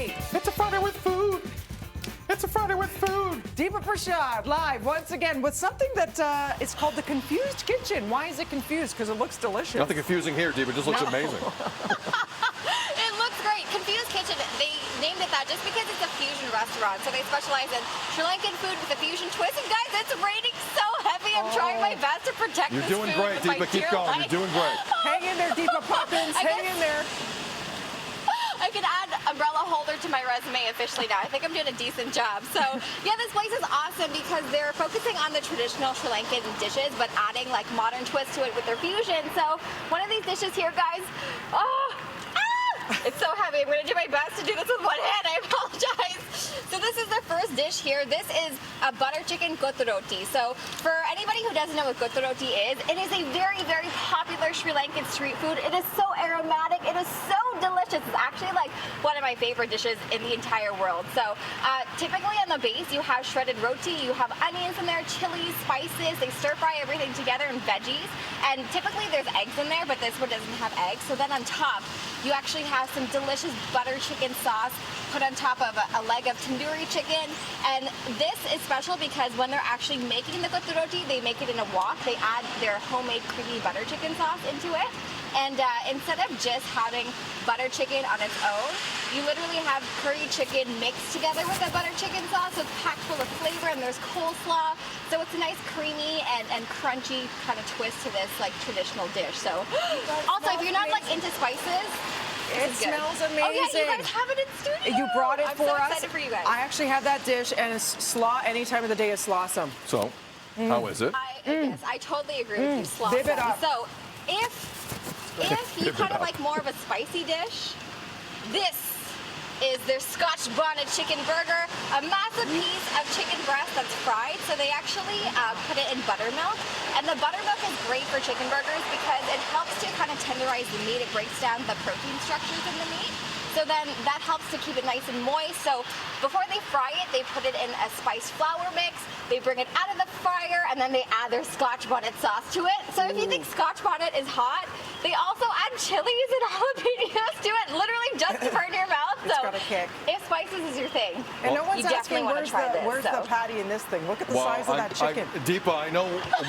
Friday. It's a Friday with food. It's a Friday with food. Deepa Prashad live once again with something that is called the Confused Kitchen. Why is it confused? Because it looks delicious. Nothing confusing here, Deepa. It just looks amazing. It looks great. Confused Kitchen, they named it that just because it's a fusion restaurant. So they specialize in Sri Lankan food with a fusion twist. And guys, it's raining so heavy. I'm trying my best to protect You're this doing food great, with my Deepa. Keep dear going. life. You're doing great. Hang in there, Deepa Poppins. Hang in there. I can add umbrella holder to my resume officially now. I think I'm doing a decent job. So yeah, this place is awesome because they're focusing on the traditional Sri Lankan dishes, but adding like modern twists to it with their fusion. So one of these dishes here, guys, it's so heavy. I'm gonna do my best to do this with one hand. I apologize. So this is the first dish here. This is a butter chicken kotaroti. So for anybody who doesn't know what kotaroti is, it is a very, very popular Sri Lankan street food. It is so aromatic. It is so delicious. It's actually like one of my favorite dishes in the entire world. So typically on the base, you have shredded roti, you have onions in there, chilies, spices. They stir fry everything together and veggies. And typically there's eggs in there, but this one doesn't have eggs. So then on top, you actually have some delicious butter chicken sauce put on top of a leg of tandoori chicken. And this is special because when they're actually making the kotaroti, they make it in a wok. They add their homemade creamy butter chicken sauce into it. And instead of just having butter chicken on its own, you literally have curry chicken mixed together with the butter chicken sauce. So it's packed full of flavor, and there's coleslaw. So it's a nice creamy and crunchy kind of twist to this like traditional dish. So also, if you're not like into spices, It smells amazing. Oh yeah, you guys have it in studio. You brought it I'm for so us. excited for you guys. I actually have that dish, and it's slaw any time of the day is slawsome. So, how is it? Yes, I totally agree with you. Slaw Bib it sauce. up. So if you Bib it kind of up. like more of a spicy dish, this is their Scotch Bonnet chicken burger, a massive piece of chicken breast that's fried. So they actually put it in buttermilk. And the buttermilk is great for chicken burgers because it helps to kind of tenderize the meat. It breaks down the protein structures in the meat. So then that helps to keep it nice and moist. So before they fry it, they put it in a spiced flour mix. They bring it out of the fryer, and then they add their Scotch Bonnet sauce to it. So if you think Scotch Bonnet is hot, they also add chilies and jalapenos to it, literally just to burn your mouth. It's So got a kick. if spices is your thing, And no one's you definitely asking want to try this. where's the patty in this thing. Look at the size of that chicken. Deepa, I know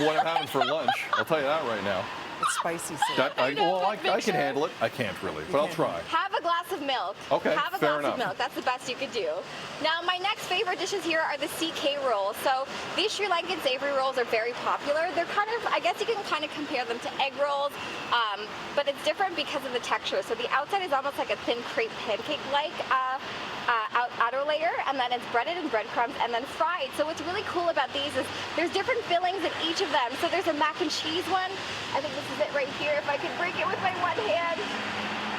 what I'm having for lunch. I'll tell you that right now. It's spicy. So. I make can sure. handle it. I can't really, but I'll try. Have a glass of milk. Okay, Have a fair glass enough. of milk. That's the best you could do. Now, my next favorite dishes here are the CK rolls. So these Sri Lankan savory rolls are very popular. They're kind of, I guess you can kind of compare them to egg rolls, but it's different because of the texture. So the outside is almost like a thin crepe pancake-like outer layer, and then it's breaded in breadcrumbs and then fried. So what's really cool about these is there's different fillings in each of them. So there's a mac and cheese one. I think this is it right here. If I could break it with my one hand.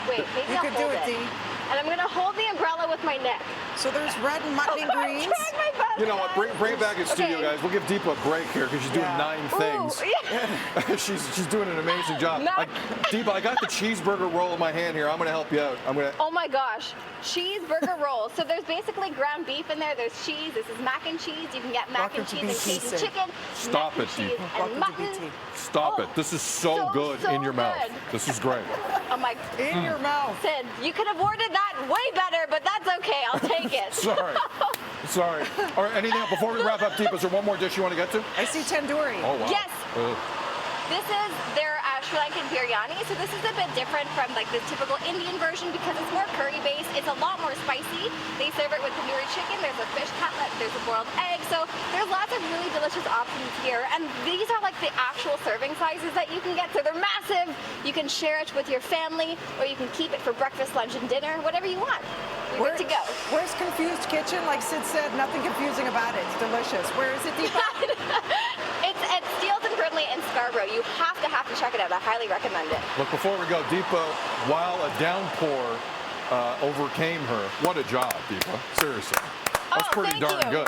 Wait, maybe You I'll could hold do it, it. Dee. And I'm gonna hold the umbrella with my neck. So there's red and mutton and I'm greens. trying my best, You know what? Bring it back in studio, Okay. guys. We'll give Deepa a break here because she's doing Yeah. 9 things. Ooh, yeah. she's doing an amazing job. Mac- Deepa, I got the cheeseburger roll in my hand here. I'm going to help you out. Oh my gosh, cheeseburger rolls. So there's basically ground beef in there. There's cheese. This is mac and cheese. You can get mac Welcome and to cheese and BT. Cajun chicken. Stop mac it, and cheese Deepa. and Welcome to mutton. BT. Stop Oh, it. This is so good so in your mouth. good. This is great. Oh my. In your mouth. Listen, you could have ordered that way better, but that's okay. I'll take it. Sorry. Sorry. All right, anything else? Before we wrap up, Deepa, is there one more dish you want to get to? I see tandoori. Oh, wow. Yes. This is their Sri Lankan biryani. So this is a bit different from like the typical Indian version because it's more curry based. It's a lot more spicy. They serve it with tandoori chicken. There's a fish cutlet. There's a boiled egg. So there's lots of really delicious options here. And these are like the actual serving sizes that you can get. So they're massive. You can share it with your family, or you can keep it for breakfast, lunch, and dinner. Whatever you want. You're good to go. Where's Confused Kitchen? Like Sid said, nothing confusing about it. It's delicious. Where is it, Deepa? It's at Steele's and Brindley in Scarborough. You have to check it out. I highly recommend it. Look, before we go, Deepa, while a downpour overcame her, what a job, Deepa. Seriously. That's pretty thank darn you. good.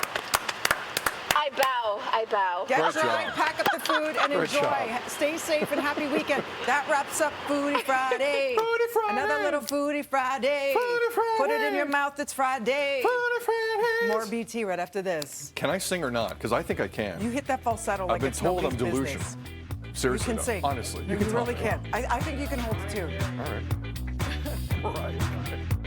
I bow. Get Great dry, job. pack up the food, and Great enjoy. job. Stay safe and happy weekend. That wraps up Foodie Friday. Foodie Friday. Another little Foodie Friday. Foodie Friday. Put it in your mouth. It's Friday. Foodie Fridays. More BT right after this. Can I sing or not? Because I think I can. You hit that falsetto like I've been it's told I'm nobody's delusional. business. Seriously, You can though. sing. Honestly, You can tell really me. can. I think you can hold it too. All right. All right.